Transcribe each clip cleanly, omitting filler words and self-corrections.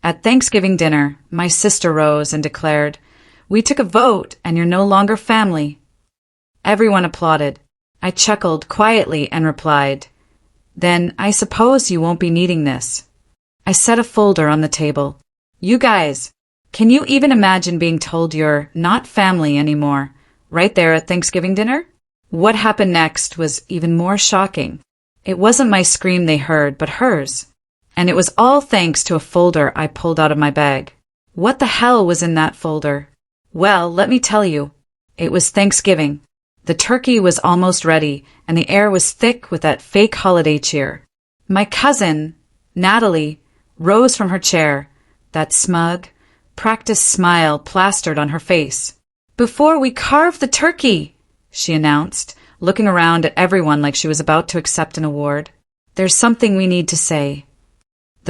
At Thanksgiving dinner, my sister rose and declared, "We took a vote and you're no longer family." Everyone applauded. I chuckled quietly and replied, "Then I suppose you won't be needing this." I set a folder on the table. "You guys, can you even imagine being told you're not family anymore, right there at Thanksgiving dinner?" What happened next was even more shocking. It wasn't my scream they heard, but hers. And it was all thanks to a folder I pulled out of my bag. What the hell was in that folder? Well, let me tell you. It was Thanksgiving. The turkey was almost ready, and the air was thick with that fake holiday cheer. My cousin, Natalie, rose from her chair, that smug, practiced smile plastered on her face. "Before we carve the turkey," she announced, looking around at everyone like she was about to accept an award, "there's something we need to say."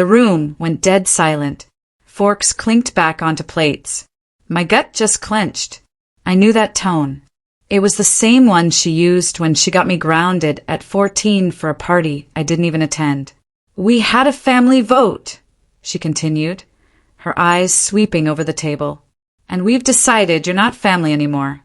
The room went dead silent. Forks clinked back onto plates. My gut just clenched. I knew that tone. It was the same one she used when she got me grounded at 14 for a party I didn't even attend. "We had a family vote," she continued, her eyes sweeping over the table. "And we've decided you're not family anymore."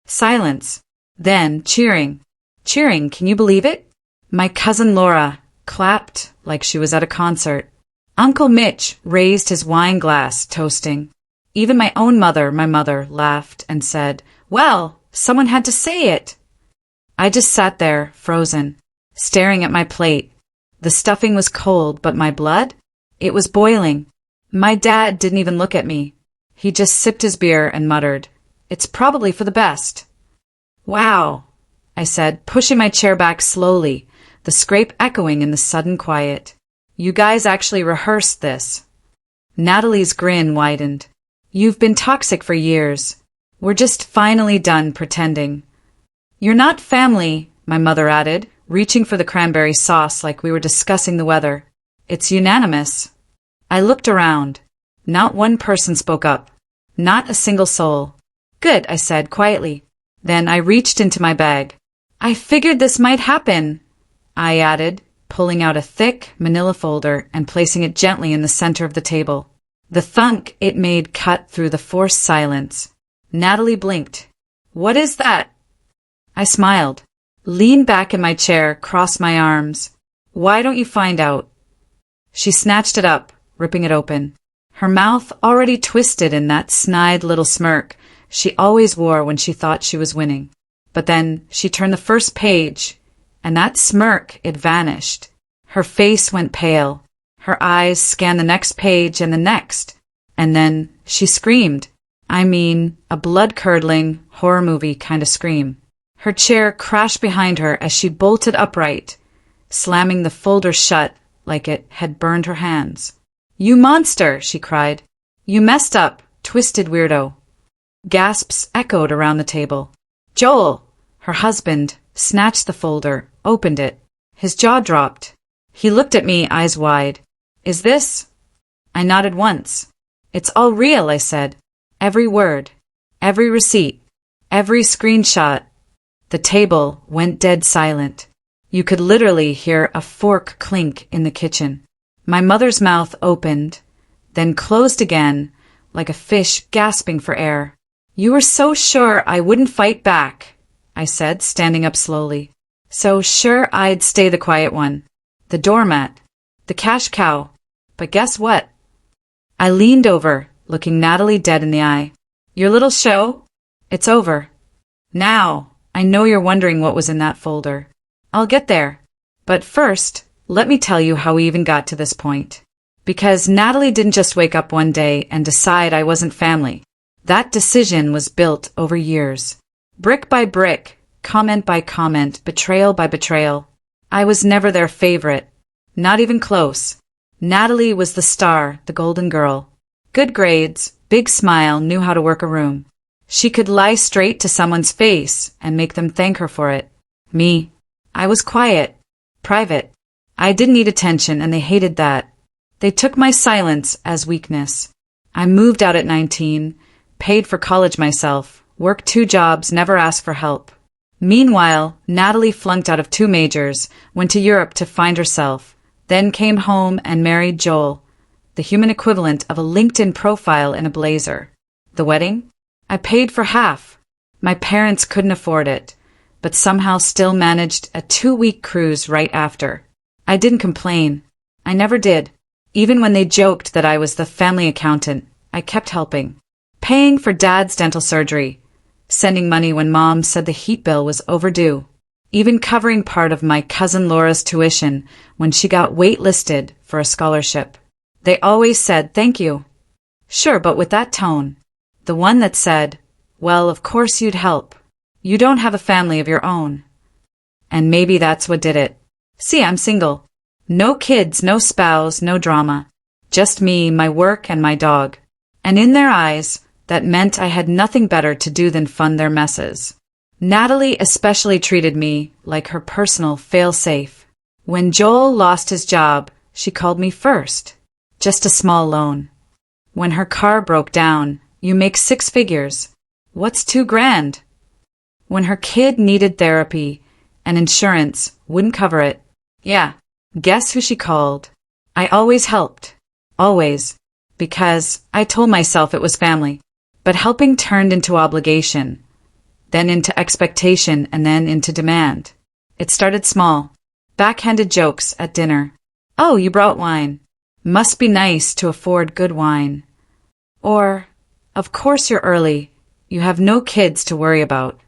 Silence. Then cheering. Cheering, can you believe it? My cousin Laura clapped like she was at a concert. Uncle Mitch raised his wine glass, toasting. Even my own mother, my mother, laughed and said, "Well, someone had to say it." I just sat there, frozen, staring at my plate. The stuffing was cold, but my blood? It was boiling. My dad didn't even look at me. He just sipped his beer and muttered, "It's probably for the best." "Wow," I said, pushing my chair back slowly, the scrape echoing in the sudden quiet. "You guys actually rehearsed this." Natalie's grin widened. "You've been toxic for years. We're just finally done pretending." "You're not family," my mother added, reaching for the cranberry sauce like we were discussing the weather. "It's unanimous." I looked around. Not one person spoke up. Not a single soul. "Good," I said quietly. Then I reached into my bag. "I figured this might happen," I added, pulling out a thick manila folder and placing it gently in the center of the table. The thunk it made cut through the forced silence. Natalie blinked. "What is that?" I smiled, leaned back in my chair, crossed my arms. "Why don't you find out?" She snatched it up, ripping it open. Her mouth already twisted in that snide little smirk she always wore when she thought she was winning. But then she turned the first page, and that smirk, it vanished. Her face went pale. Her eyes scanned the next page and the next. And then she screamed. I mean, a blood-curdling, horror movie kind of scream. Her chair crashed behind her as she bolted upright, slamming the folder shut like it had burned her hands. "You monster!" she cried. "You messed up, twisted weirdo." Gasps echoed around the table. Joel, her husband, snatched the folder, opened it. His jaw dropped. He looked at me, eyes wide. "Is this?" I nodded once. "It's all real," I said. "Every word, every receipt, every screenshot." The table went dead silent. You could literally hear a fork clink in the kitchen. My mother's mouth opened, then closed again, like a fish gasping for air. "You were so sure I wouldn't fight back," I said, standing up slowly. "So sure I'd stay the quiet one, the doormat, the cash cow. But guess what?" I leaned over, looking Natalie dead in the eye. "Your little show? It's over. Now, I know you're wondering what was in that folder. I'll get there. But first, let me tell you how we even got to this point. Because Natalie didn't just wake up one day and decide I wasn't family. That decision was built over years. Brick by brick, comment by comment, betrayal by betrayal. I was never their favorite. Not even close. Natalie was the star, the golden girl. Good grades, big smile, knew how to work a room. She could lie straight to someone's face and make them thank her for it. Me, I was quiet, private. I didn't need attention, and they hated that. They took my silence as weakness. I moved out at 19, paid for college myself, worked 2 jobs, never asked for help. Meanwhile, Natalie flunked out of 2 majors, went to Europe to find herself, then came home and married Joel. the human equivalent of a LinkedIn profile in a blazer. The wedding? I paid for half. My parents couldn't afford it, but somehow still managed a 2-week cruise right after. I didn't complain. I never did. Even when they joked that I was the family accountant, I kept helping. Paying for Dad's dental surgery, sending money when Mom said the heat bill was overdue, even covering part of my cousin Laura's tuition when she got waitlisted for a scholarship. They always said thank you. Sure, but with that tone. The one that said, well, of course you'd help. You don't have a family of your own. And maybe that's what did it. See, I'm single. No kids, no spouse, no drama. Just me, my work, and my dog. And in their eyes, that meant I had nothing better to do than fund their messes. Natalie especially treated me like her personal fail-safe. When Joel lost his job, she called me first. Just a small loan. When her car broke down, you make 6 figures. What's $2,000? When her kid needed therapy and insurance wouldn't cover it, yeah, guess who she called? I always helped. Always. Because I told myself it was family. But helping turned into obligation, then into expectation, and then into demand. It started small. Backhanded jokes at dinner. Oh, you brought wine. Must be nice to afford good wine. Or, of course you're early. You have no kids to worry about.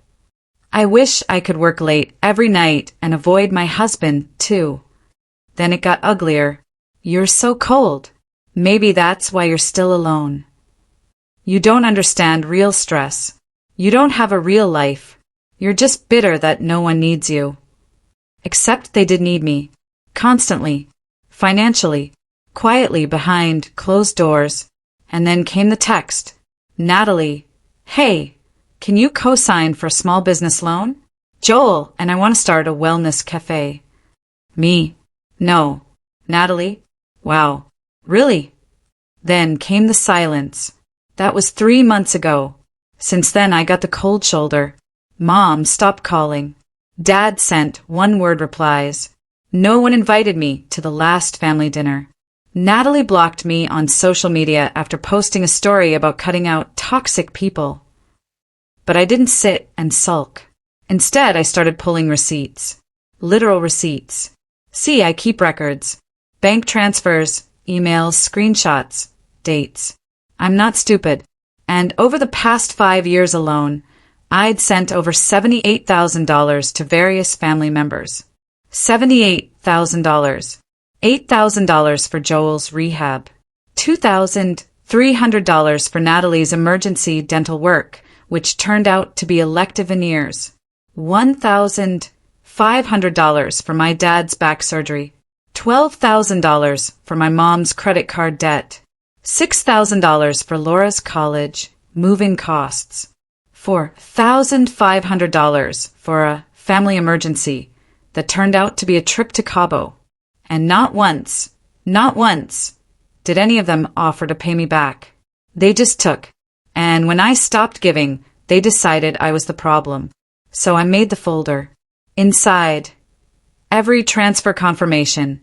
I wish I could work late every night and avoid my husband, too. Then it got uglier. You're so cold. Maybe that's why you're still alone. You don't understand real stress. You don't have a real life. You're just bitter that no one needs you. Except they did need me. Constantly. Financially. Quietly behind closed doors. And then came the text. Natalie, hey, can you co-sign for a small business loan? Joel, and I want to start a wellness cafe. Me? No. Natalie? Wow. Really? Then came the silence. That was 3 months ago. Since then I got the cold shoulder. Mom stopped calling. Dad sent one-word replies. No one invited me to the last family dinner. Natalie blocked me on social media after posting a story about cutting out toxic people. But I didn't sit and sulk. Instead, I started pulling receipts. Literal receipts. See, I keep records. Bank transfers, emails, screenshots, dates. I'm not stupid. And over the past 5 years alone, I'd sent over $78,000 to various family members. $78,000. $8,000 for Joel's rehab. $2,300 for Natalie's emergency dental work, which turned out to be elective veneers. $1,500 for my dad's back surgery. $12,000 for my mom's credit card debt. $6,000 for Laura's college, moving costs. $4,500 for a family emergency that turned out to be a trip to Cabo. And not once did any of them offer to pay me back. They just took. And when I stopped giving, they decided I was the problem. So I made the folder. Inside, every transfer confirmation,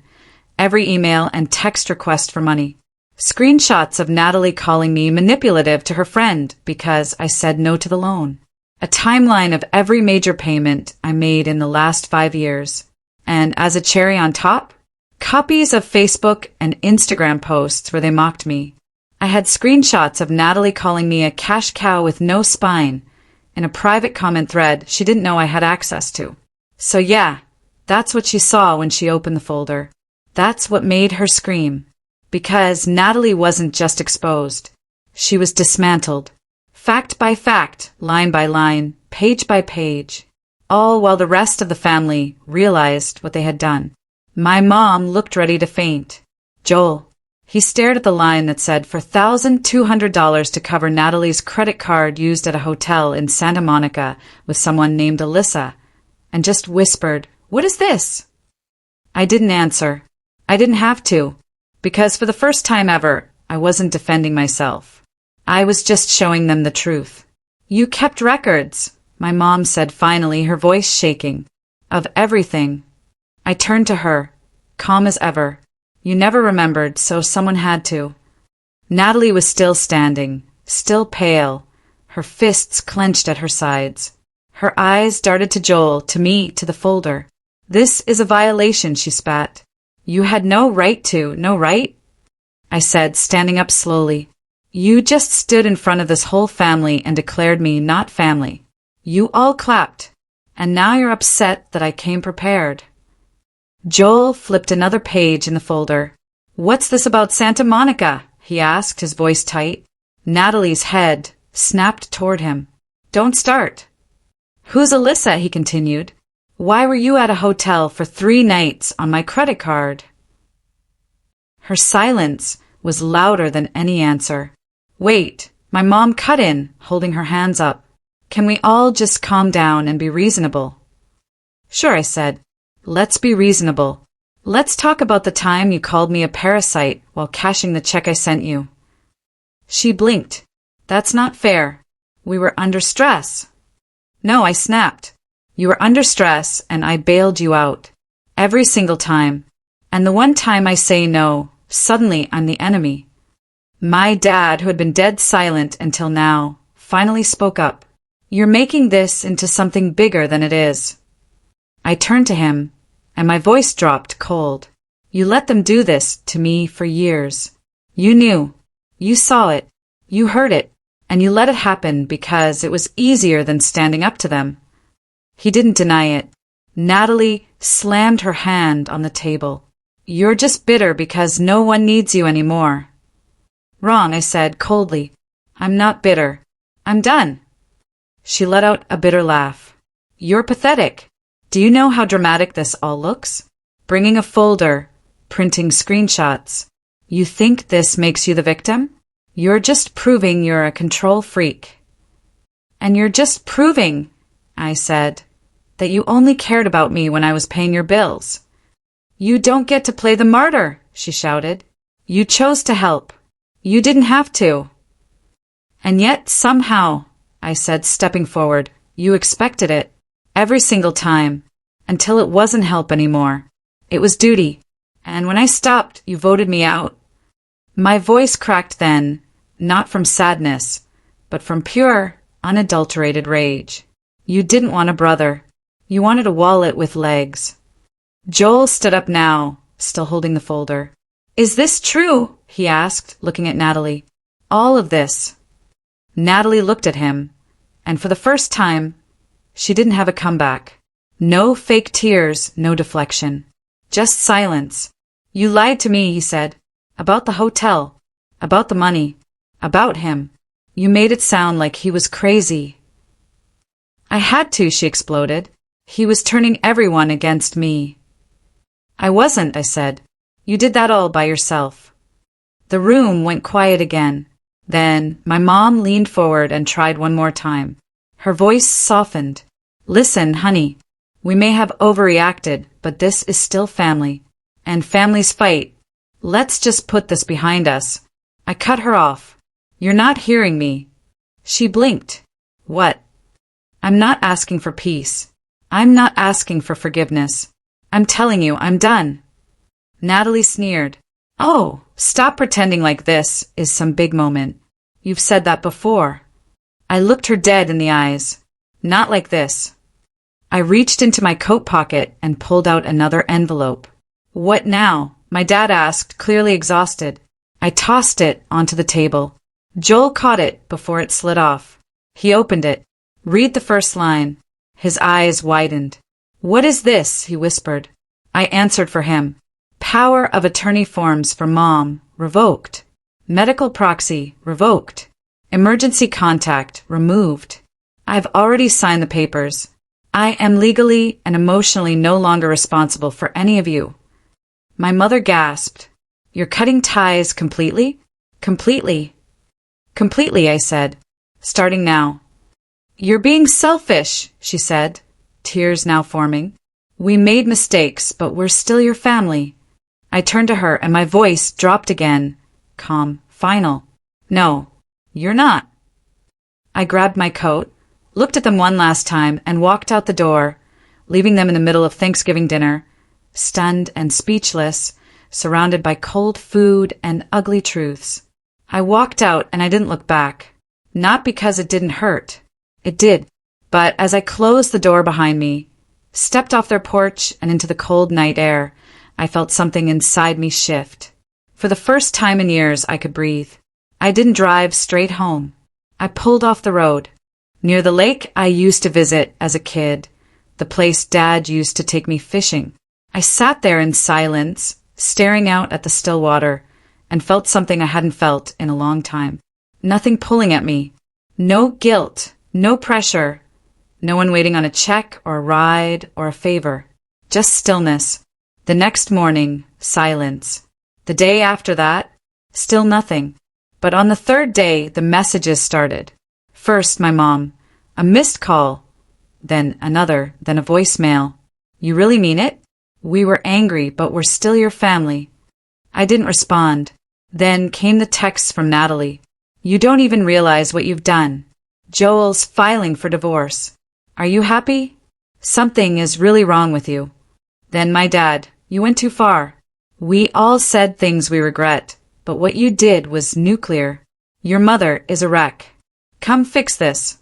every email and text request for money. Screenshots of Natalie calling me manipulative to her friend because I said no to the loan. A timeline of every major payment I made in the last 5 years. And as a cherry on top, copies of Facebook and Instagram posts where they mocked me. I had screenshots of Natalie calling me a cash cow with no spine in a private comment thread she didn't know I had access to. So yeah, that's what she saw when she opened the folder. That's what made her scream. Because Natalie wasn't just exposed. She was dismantled. Fact by fact, line by line, page by page. All while the rest of the family realized what they had done. My mom looked ready to faint. Joel. He stared at the line that said $4,200 to cover Natalie's credit card used at a hotel in Santa Monica with someone named Alyssa, and just whispered, "What is this?" I didn't answer. I didn't have to, because for the first time ever, I wasn't defending myself. I was just showing them the truth. You kept records, my mom said finally, her voice shaking. Of everything. I turned to her, calm as ever. You never remembered, so someone had to. Natalie was still standing, still pale, her fists clenched at her sides. Her eyes darted to Joel, to me, to the folder. "This is a violation," she spat. "You had no right to, no right?" I said, standing up slowly. "You just stood in front of this whole family and declared me not family. You all clapped, and now you're upset that I came prepared." Joel flipped another page in the folder. "What's this about Santa Monica?" he asked, his voice tight. Natalie's head snapped toward him. "Don't start." "Who's Alyssa?" he continued. "Why were you at a hotel for 3 nights on my credit card?" Her silence was louder than any answer. "Wait," my mom cut in, holding her hands up. "Can we all just calm down and be reasonable?" "Sure," I said. "Let's be reasonable. Let's talk about the time you called me a parasite while cashing the check I sent you." She blinked. "That's not fair. We were under stress." "No," I snapped. "You were under stress and I bailed you out. Every single time. And the one time I say no, suddenly I'm the enemy." My dad, who had been dead silent until now, finally spoke up. "You're making this into something bigger than it is." I turned to him, and my voice dropped cold. "You let them do this to me for years. You knew. You saw it. You heard it. And you let it happen because it was easier than standing up to them." He didn't deny it. Natalie slammed her hand on the table. "You're just bitter because no one needs you anymore." "Wrong," I said coldly. "I'm not bitter. I'm done." She let out a bitter laugh. "You're pathetic. Do you know how dramatic this all looks? Bringing a folder, printing screenshots. You think this makes you the victim? You're just proving you're a control freak." "And you're just proving," I said, "that you only cared about me when I was paying your bills." "You don't get to play the martyr," she shouted. "You chose to help. You didn't have to." "And yet, somehow," I said, stepping forward, "you expected it. Every single time. Until it wasn't help anymore. It was duty. And when I stopped, you voted me out." My voice cracked then, not from sadness, but from pure, unadulterated rage. "You didn't want a brother. You wanted a wallet with legs." Joel stood up now, still holding the folder. "Is this true?" he asked, looking at Natalie. "All of this?" Natalie looked at him, and for the first time, she didn't have a comeback. No fake tears, no deflection. Just silence. "You lied to me," he said. "About the hotel. About the money. About him. You made it sound like he was crazy." "I had to," she exploded. "He was turning everyone against me." "I wasn't," I said. "You did that all by yourself." The room went quiet again. Then my mom leaned forward and tried one more time. Her voice softened. "Listen, honey. We may have overreacted, but this is still family. And families fight. Let's just put this behind us." I cut her off. "You're not hearing me." She blinked. "What?" "I'm not asking for peace. I'm not asking for forgiveness. I'm telling you, I'm done." Natalie sneered. "Oh, stop pretending like this is some big moment. You've said that before." I looked her dead in the eyes. "Not like this." I reached into my coat pocket and pulled out another envelope. "What now?" my dad asked, clearly exhausted. I tossed it onto the table. Joel caught it before it slid off. He opened it. "Read the first line." His eyes widened. "What is this?" he whispered. I answered for him. "Power of attorney forms for Mom, revoked. Medical proxy, revoked. Emergency contact, removed. I've already signed the papers. I am legally and emotionally no longer responsible for any of you." My mother gasped. "You're cutting ties completely?" "Completely." "Completely," I said. "Starting now." "You're being selfish," she said, tears now forming. "We made mistakes, but we're still your family." I turned to her and my voice dropped again, calm, final. "No, you're not." I grabbed my coat, looked at them one last time, and walked out the door, leaving them in the middle of Thanksgiving dinner, stunned and speechless, surrounded by cold food and ugly truths. I walked out and I didn't look back. Not because it didn't hurt. It did. But as I closed the door behind me, stepped off their porch and into the cold night air, I felt something inside me shift. For the first time in years, I could breathe. I didn't drive straight home. I pulled off the road. Near the lake I used to visit as a kid, the place Dad used to take me fishing. I sat there in silence, staring out at the still water, and felt something I hadn't felt in a long time. Nothing pulling at me. No guilt, no pressure, no one waiting on a check or a ride or a favor. Just stillness. The next morning, silence. The day after that, still nothing. But on the third day, the messages started. First, my mom. A missed call. Then another, then a voicemail. You really mean it? We were angry, but we're still your family. I didn't respond. Then came the text from Natalie. You don't even realize what you've done. Joel's filing for divorce. Are you happy? Something is really wrong with you. Then my dad. You went too far. We all said things we regret, but what you did was nuclear. Your mother is a wreck. Come fix this.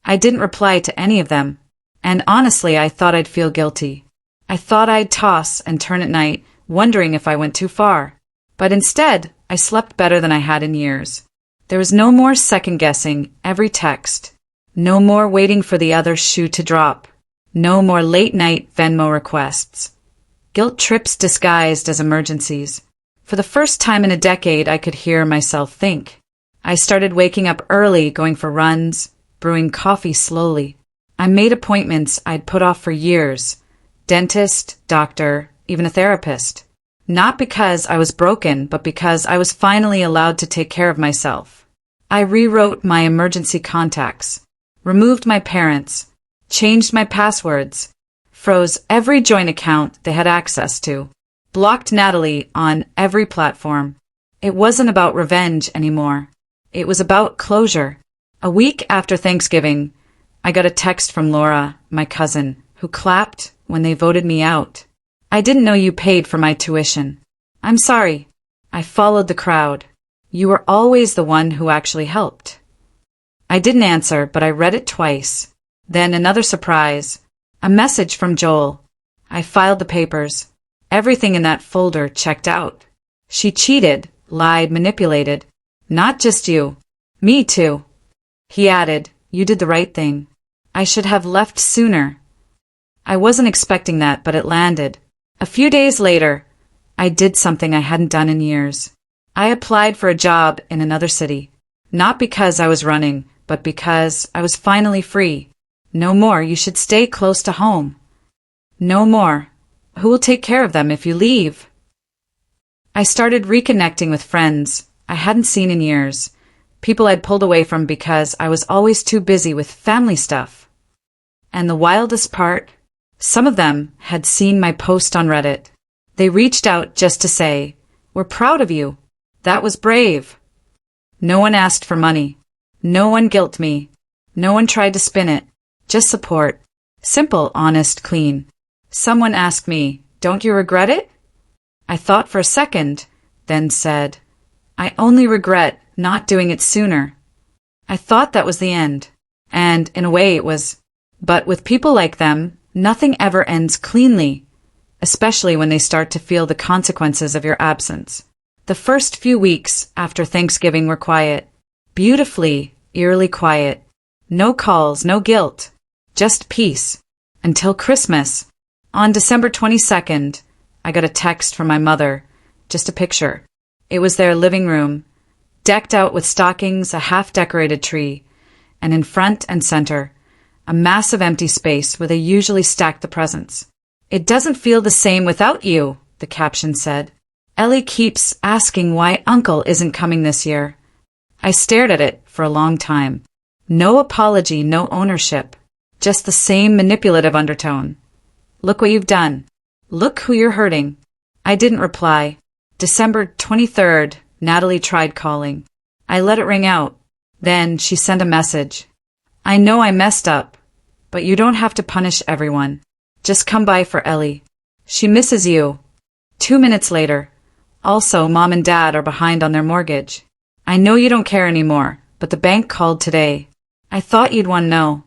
I didn't reply to any of them, and honestly I thought I'd feel guilty. I thought I'd toss and turn at night, wondering if I went too far. But instead, I slept better than I had in years. There was no more second-guessing every text. No more waiting for the other shoe to drop. No more late-night Venmo requests. Guilt trips disguised as emergencies. For the first time in a decade, I could hear myself think. I started waking up early, going for runs, brewing coffee slowly. I made appointments I'd put off for years. Dentist, doctor, even a therapist. Not because I was broken, but because I was finally allowed to take care of myself. I rewrote my emergency contacts, removed my parents, changed my passwords, froze every joint account they had access to, blocked Natalie on every platform. It wasn't about revenge anymore. It was about closure. A week after Thanksgiving, I got a text from Laura, my cousin, who clapped when they voted me out. I didn't know you paid for my tuition. I'm sorry. I followed the crowd. You were always the one who actually helped. I didn't answer, but I read it twice. Then another surprise. A message from Joel. I filed the papers. Everything in that folder checked out. She cheated, lied, manipulated. Not just you. Me too. He added, you did the right thing. I should have left sooner. I wasn't expecting that, but it landed. A few days later, I did something I hadn't done in years. I applied for a job in another city. Not because I was running, but because I was finally free. No more, you should stay close to home. No more. Who will take care of them if you leave? I started reconnecting with friends I hadn't seen in years. People I'd pulled away from because I was always too busy with family stuff. And the wildest part? Some of them had seen my post on Reddit. They reached out just to say, we're proud of you. That was brave. No one asked for money. No one guilt me. No one tried to spin it. Just support. Simple, honest, clean. Someone asked me, don't you regret it? I thought for a second, then said, I only regret not doing it sooner. I thought that was the end. And in a way it was. But with people like them, nothing ever ends cleanly, especially when they start to feel the consequences of your absence. The first few weeks after Thanksgiving were quiet. Beautifully, eerily quiet. No calls, no guilt. Just peace. Until Christmas. On December 22nd, I got a text from my mother. Just a picture. It was their living room, decked out with stockings, a half-decorated tree, and in front and center, a massive empty space where they usually stacked the presents. It doesn't feel the same without you, the caption said. Ellie keeps asking why Uncle isn't coming this year. I stared at it for a long time. No apology, no ownership. Just the same manipulative undertone. Look what you've done. Look who you're hurting. I didn't reply. December 23rd, Natalie tried calling. I let it ring out. Then she sent a message. I know I messed up, but you don't have to punish everyone. Just come by for Ellie. She misses you. 2 minutes later. Also, Mom and Dad are behind on their mortgage. I know you don't care anymore, but the bank called today. I thought you'd want to know.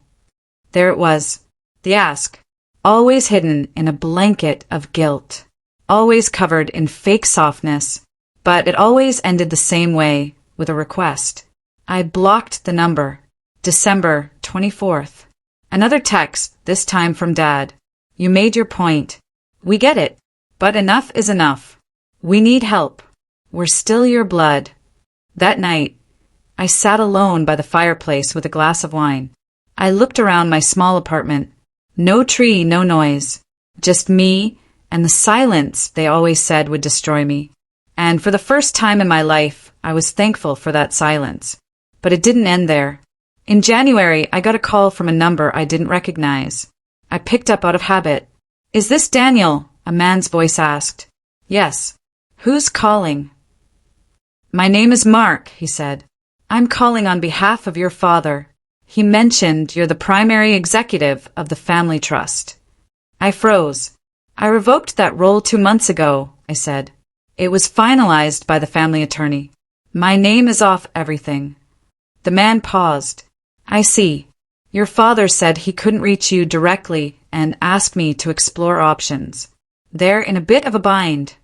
There it was. The ask. Always hidden in a blanket of guilt. Always covered in fake softness. But it always ended the same way, with a request. I blocked the number. December 24th. Another text, this time from Dad. You made your point. We get it. But enough is enough. We need help. We're still your blood. That night, I sat alone by the fireplace with a glass of wine. I looked around my small apartment. No tree, no noise. Just me and the silence they always said would destroy me. And for the first time in my life, I was thankful for that silence. But it didn't end there. In January, I got a call from a number I didn't recognize. I picked up out of habit. Is this Daniel? A man's voice asked. Yes. Who's calling? My name is Mark, he said. I'm calling on behalf of your father. He mentioned you're the primary executive of the family trust. I froze. I revoked that role 2 months ago, I said. It was finalized by the family attorney. My name is off everything. The man paused. I see. Your father said he couldn't reach you directly and asked me to explore options. They're in a bit of a bind.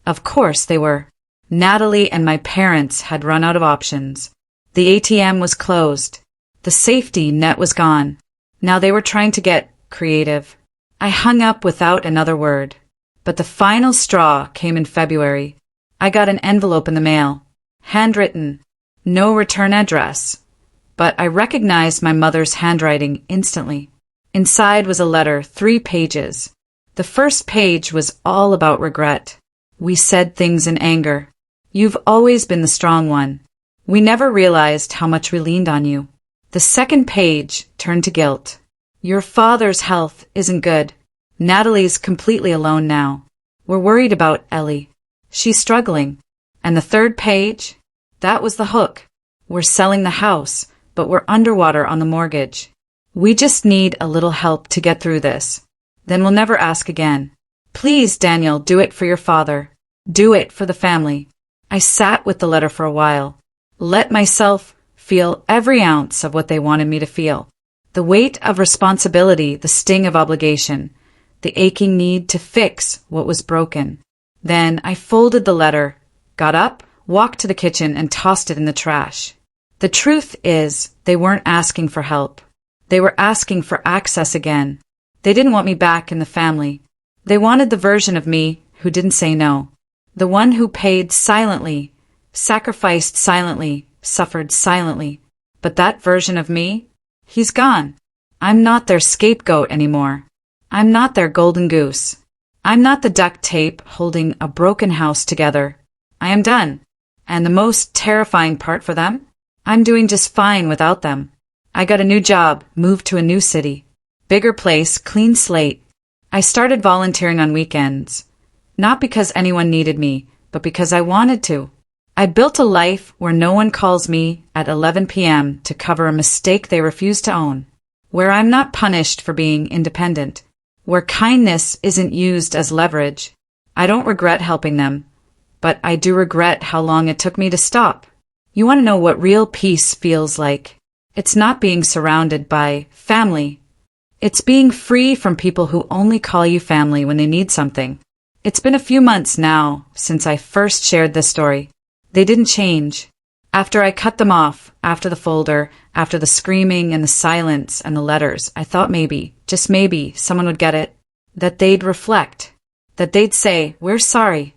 Of course they were. Natalie and my parents had run out of options. The ATM was closed. The safety net was gone. Now they were trying to get creative. I hung up without another word. But the final straw came in February. I got an envelope in the mail. Handwritten. No return address. But I recognized my mother's handwriting instantly. Inside was a letter, 3 pages. The first page was all about regret. We said things in anger. You've always been the strong one. We never realized how much we leaned on you. The second page turned to guilt. Your father's health isn't good. Natalie's completely alone now. We're worried about Ellie. She's struggling. And the third page? That was the hook. We're selling the house, but we're underwater on the mortgage. We just need a little help to get through this. Then we'll never ask again. Please, Daniel, do it for your father. Do it for the family. I sat with the letter for a while. Let myself feel every ounce of what they wanted me to feel. The weight of responsibility, the sting of obligation, the aching need to fix what was broken. Then I folded the letter, got up, walked to the kitchen, and tossed it in the trash. The truth is, they weren't asking for help. They were asking for access again. They didn't want me back in the family. They wanted the version of me who didn't say no. The one who paid silently, sacrificed silently, suffered silently. But that version of me? He's gone. I'm not their scapegoat anymore. I'm not their golden goose. I'm not the duct tape holding a broken house together. I am done. And the most terrifying part for them? I'm doing just fine without them. I got a new job, moved to a new city. Bigger place, clean slate. I started volunteering on weekends. Not because anyone needed me, but because I wanted to. I built a life where no one calls me at 11 p.m. to cover a mistake they refuse to own. Where I'm not punished for being independent. Where kindness isn't used as leverage. I don't regret helping them, but I do regret how long it took me to stop. You want to know what real peace feels like? It's not being surrounded by family. It's being free from people who only call you family when they need something. It's been a few months now since I first shared this story. They didn't change. After I cut them off, after the folder, after the screaming and the silence and the letters, I thought maybe, just maybe, someone would get it. That they'd reflect. That they'd say, we're sorry.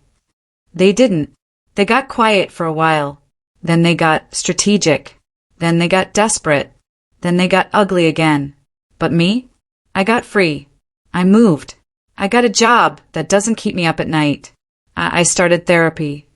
They didn't. They got quiet for a while. Then they got strategic. Then they got desperate. Then they got ugly again. But me? I got free. I moved. I got a job that doesn't keep me up at night. I started therapy.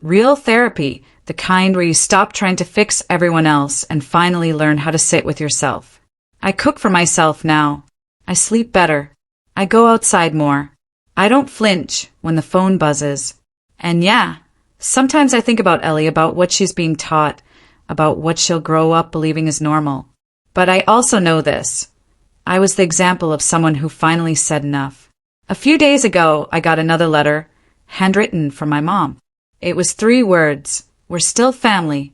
Real therapy, the kind where you stop trying to fix everyone else and finally learn how to sit with yourself. I cook for myself now. I sleep better. I go outside more. I don't flinch when the phone buzzes. And yeah, sometimes I think about Ellie, about what she's being taught, about what she'll grow up believing is normal. But I also know this. I was the example of someone who finally said enough. A few days ago, I got another letter, handwritten from my mom. It was 3 words, We're still family.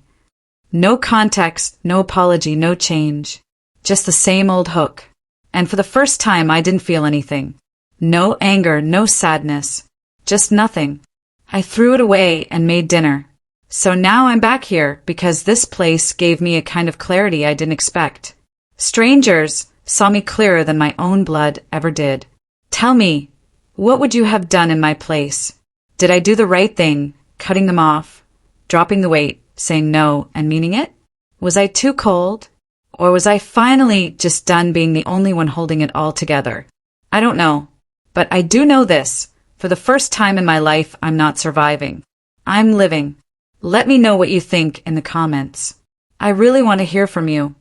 No context, no apology, no change. Just the same old hook. And for the first time, I didn't feel anything. No anger, no sadness. Just nothing. I threw it away and made dinner. So now I'm back here because this place gave me a kind of clarity I didn't expect. Strangers saw me clearer than my own blood ever did. Tell me, what would you have done in my place? Did I do the right thing, cutting them off, dropping the weight, saying no and meaning it? Was I too cold? Or was I finally just done being the only one holding it all together? I don't know. But I do know this. For the first time in my life, I'm not surviving. I'm living. Let me know what you think in the comments. I really want to hear from you.